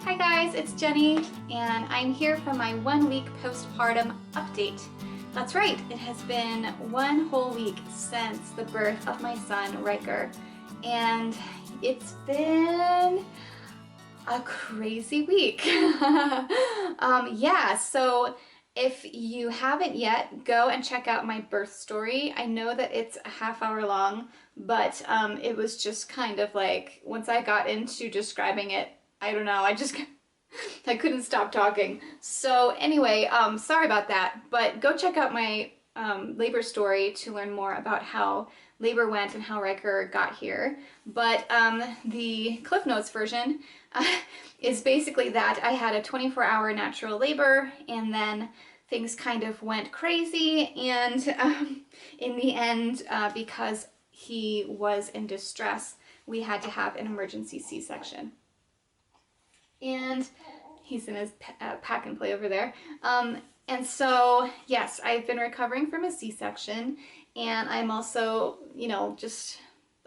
Hi guys, it's Jenny, and I'm here for my 1 week postpartum update. That's right, it has been 1 whole week since the birth of my son, Ryker, and it's been a crazy week. Yeah, so if you haven't yet, go and check out my birth story. I know that it's a half-hour long, but it was just kind of like, once I got into describing it, I don't know, I couldn't stop talking. So anyway, sorry about that, but go check out my labor story to learn more about how labor went and how Ryker got here. But the Cliff Notes version is basically that I had a 24-hour natural labor, and then things kind of went crazy, and in the end, because he was in distress, we had to have an emergency C-section. And he's in his pack and play over there. And so, yes, I've been recovering from a C-section, and I'm also, you know, just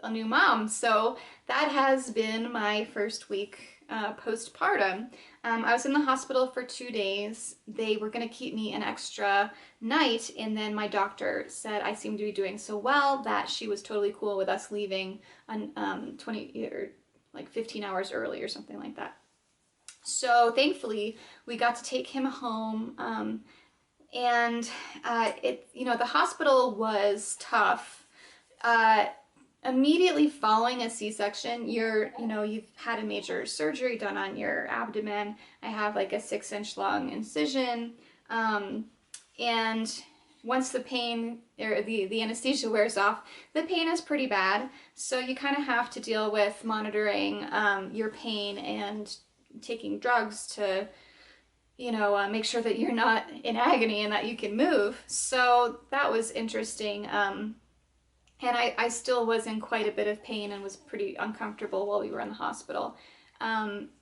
a new mom. So that has been my first week postpartum. I was in the hospital for 2 days. They were going to keep me an extra night, and then my doctor said I seemed to be doing so well that she was totally cool with us leaving on 20 or like 15 hours early or something like that. So thankfully, we got to take him home, and the hospital was tough. Immediately following a C-section, you've had a major surgery done on your abdomen. I have like a 6-inch long incision, and once the pain or the anesthesia wears off, the pain is pretty bad. So you kind of have to deal with monitoring your pain and taking drugs to, make sure that you're not in agony and that you can move. So that was interesting. And I still was in quite a bit of pain and was pretty uncomfortable while we were in the hospital.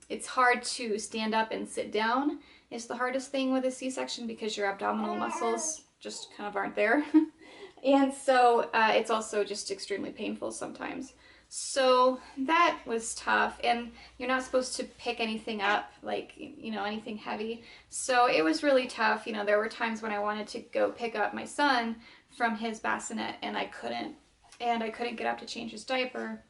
It's hard to stand up and sit down. It's the hardest thing with a C-section because your abdominal muscles just kind of aren't there. And so it's also just extremely painful sometimes. So that was tough, and you're not supposed to pick anything up, like, anything heavy. So it was really tough. There were times when I wanted to go pick up my son from his bassinet, and I couldn't get up to change his diaper.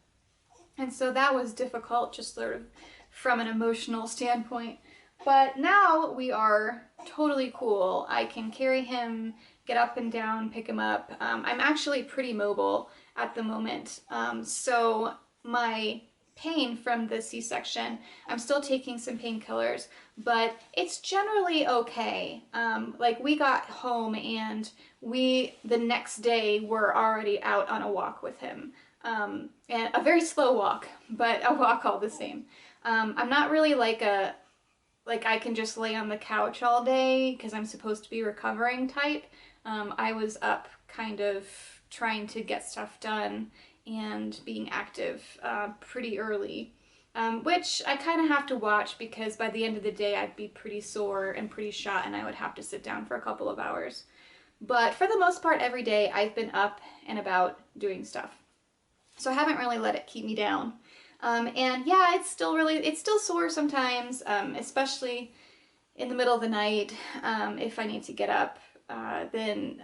And so that was difficult, just sort of from an emotional standpoint. But now we are totally cool. I can carry him, get up and down, pick him up. I'm actually pretty mobile at the moment. So my pain from the C-section, I'm still taking some painkillers, but it's generally okay. Like, we got home and the next day were already out on a walk with him. And a very slow walk, but a walk all the same. I'm not really like I can just lay on the couch all day because I'm supposed to be recovering type. I was up kind of trying to get stuff done and being active pretty early, which I kind of have to watch because by the end of the day I'd be pretty sore and pretty shot, and I would have to sit down for a couple of hours. But for the most part, every day I've been up and about doing stuff. So I haven't really let it keep me down. And yeah, it's still sore sometimes, especially in the middle of the night. If I need to get up, then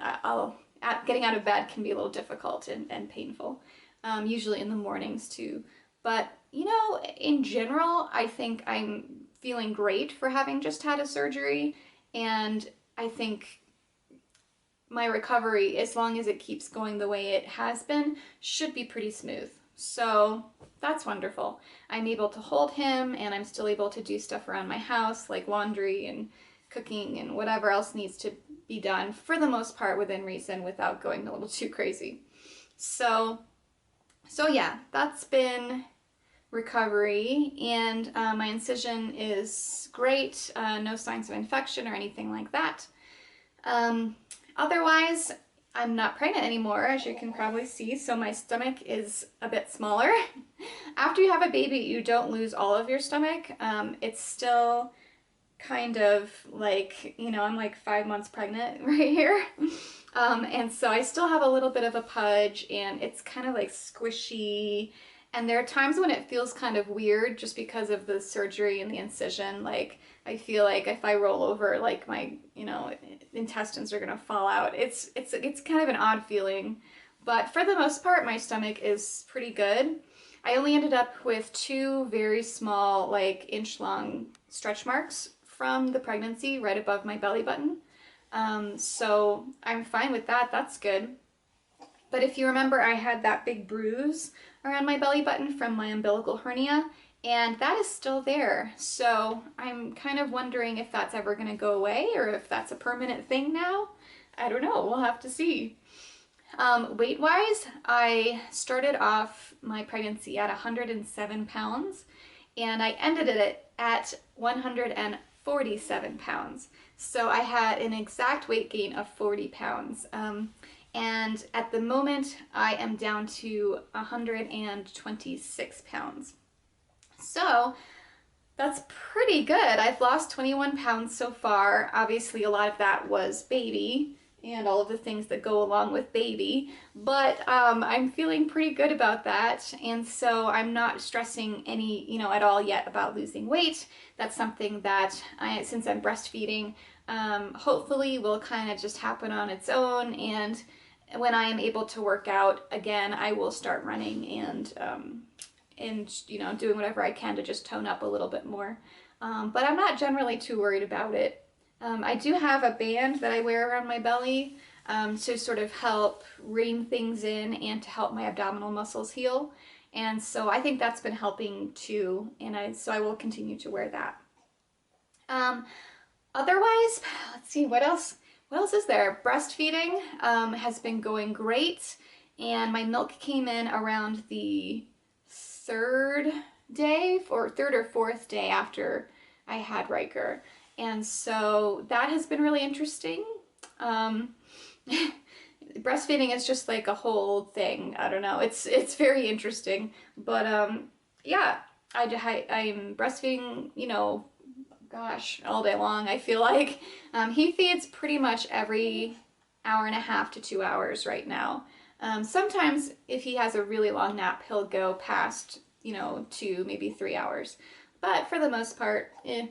getting out of bed can be a little difficult and painful, usually in the mornings too. But, in general, I think I'm feeling great for having just had a surgery, and I think my recovery, as long as it keeps going the way it has been, should be pretty smooth. So that's wonderful. I'm able to hold him, and I'm still able to do stuff around my house, like laundry and cooking and whatever else needs to be done, for the most part within reason, without going a little too crazy. So yeah, that's been recovery, and my incision is great. No signs of infection or anything like that. Otherwise, I'm not pregnant anymore, as you can probably see, so my stomach is a bit smaller. After you have a baby, you don't lose all of your stomach. It's still kind of like, I'm like 5 months pregnant right here. And so I still have a little bit of a pudge, and it's kind of like squishy, And there are times when it feels kind of weird just because of the surgery and the incision. Like I feel like if I roll over, like my, intestines are gonna fall out. It's kind of an odd feeling. But for the most part, my stomach is pretty good. I only ended up with 2 very small, like inch-long stretch marks from the pregnancy right above my belly button. So I'm fine with that. That's good. But if you remember, I had that big bruise around my belly button from my umbilical hernia, and that is still there. So I'm kind of wondering if that's ever going to go away or if that's a permanent thing now. I don't know. We'll have to see. Weight-wise, I started off my pregnancy at 107 pounds, and I ended it at 147 pounds. So I had an exact weight gain of 40 pounds. And at the moment, I am down to 126 pounds. So that's pretty good. I've lost 21 pounds so far. Obviously, a lot of that was baby and all of the things that go along with baby, but I'm feeling pretty good about that. And so I'm not stressing any, at all yet about losing weight. That's something that since I'm breastfeeding, hopefully will kind of just happen on its own. And when I am able to work out again, I will start running and doing whatever I can to just tone up a little bit more. But I'm not generally too worried about it. I do have a band that I wear around my belly to sort of help rein things in and to help my abdominal muscles heal. And so I think that's been helping too, and so I will continue to wear that. Otherwise, let's see, what else is there? Breastfeeding has been going great, and my milk came in around the third or fourth day after I had Ryker. And so that has been really interesting. Breastfeeding is just like a whole thing. I don't know. It's very interesting. But yeah, I'm breastfeeding, gosh, all day long, I feel like. He feeds pretty much every hour and a half to 2 hours right now. Sometimes if he has a really long nap, he'll go past, 2, maybe 3 hours. But for the most part, and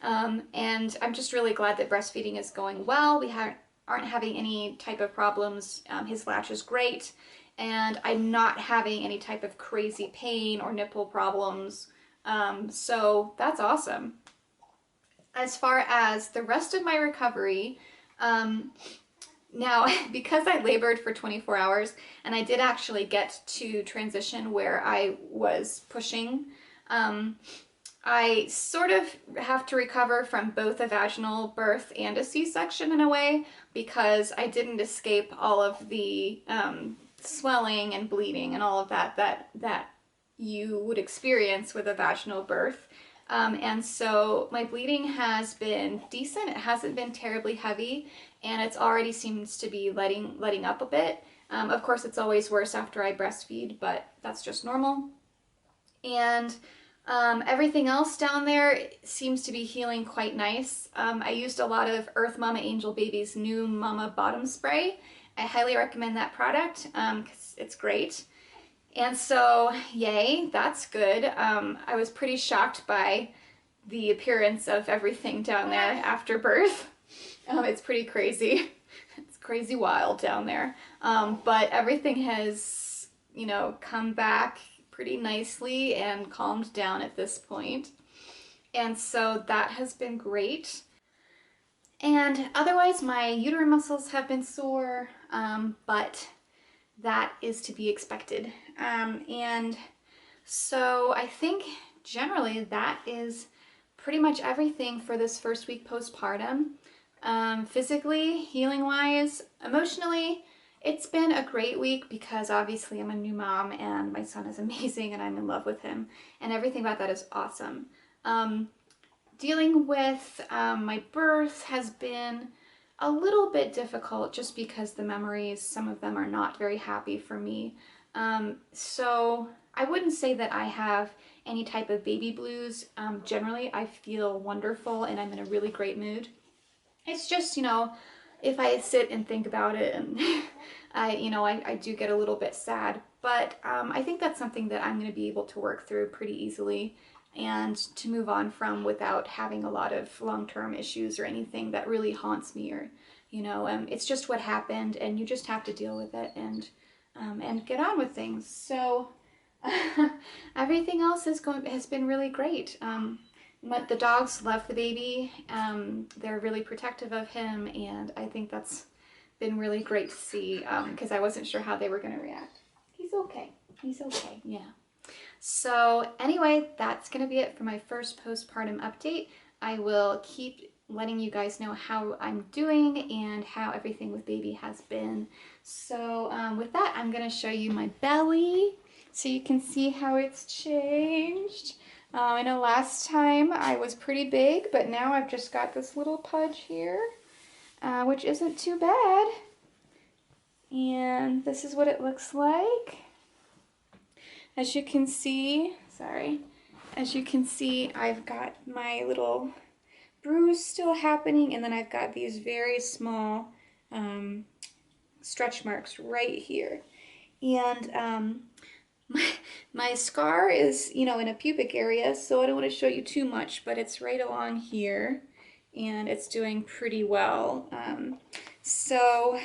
I'm just really glad that breastfeeding is going well. We aren't having any type of problems. His latch is great, and I'm not having any type of crazy pain or nipple problems. So that's awesome. As far as the rest of my recovery, now, because I labored for 24 hours, and I did actually get to transition where I was pushing, I sort of have to recover from both a vaginal birth and a C-section in a way, because I didn't escape all of the swelling and bleeding and all of that you would experience with a vaginal birth. And so my bleeding has been decent. It hasn't been terribly heavy, and it's already seems to be letting up a bit. Of course, it's always worse after I breastfeed, but that's just normal. And everything else down there seems to be healing quite nice. I used a lot of Earth Mama Angel Baby's new Mama Bottom Spray. I highly recommend that product because it's great. And so, yay, that's good. I was pretty shocked by the appearance of everything down there after birth. It's pretty crazy. It's crazy wild down there. But everything has, come back pretty nicely and calmed down at this point. And so that has been great. And otherwise, my uterine muscles have been sore, but that is to be expected. And so I think generally that is pretty much everything for this first week postpartum. Physically, healing-wise, emotionally, it's been a great week because obviously I'm a new mom and my son is amazing and I'm in love with him, and everything about that is awesome. Dealing with my birth has been a little bit difficult just because the memories, some of them are not very happy for me. So I wouldn't say that I have any type of baby blues. Generally, I feel wonderful and I'm in a really great mood. It's just, if I sit and think about it and I do get a little bit sad, but I think that's something that I'm going to be able to work through pretty easily and to move on from without having a lot of long-term issues or anything that really haunts me, or it's just what happened, and you just have to deal with it and get on with things. So everything else has been really great. But the dogs love the baby. They're really protective of him, and I think that's been really great to see, because I wasn't sure how they were going to react. He's okay. He's okay. Yeah. So anyway, that's going to be it for my first postpartum update. I will keep letting you guys know how I'm doing and how everything with baby has been. So with that, I'm going to show you my belly so you can see how it's changed. I know last time I was pretty big, but now I've just got this little pudge here, which isn't too bad. And this is what it looks like. As you can see, I've got my little bruise still happening, and then I've got these very small stretch marks right here. And my scar is, in a pubic area, so I don't want to show you too much, but it's right along here, and it's doing pretty well. So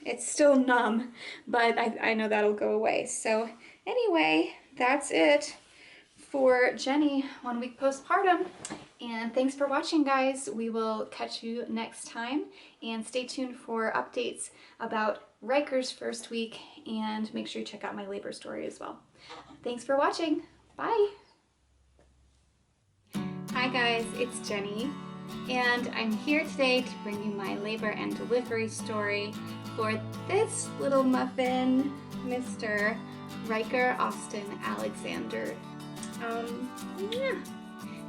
it's still numb, but I know that'll go away. So anyway, that's it for Jenny 1 week postpartum. And thanks for watching, guys. We will catch you next time, and stay tuned for updates about Ryker's first week, and make sure you check out my labor story as well. Thanks for watching. Bye. Hi guys, it's Jenny, and I'm here today to bring you my labor and delivery story for this little muffin, Mr. Ryker Austin Alexander. Yeah,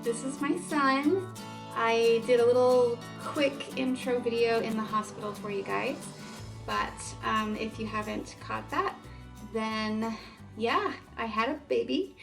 this is my son. I did a little quick intro video in the hospital for you guys, but if you haven't caught that, then yeah, I had a baby,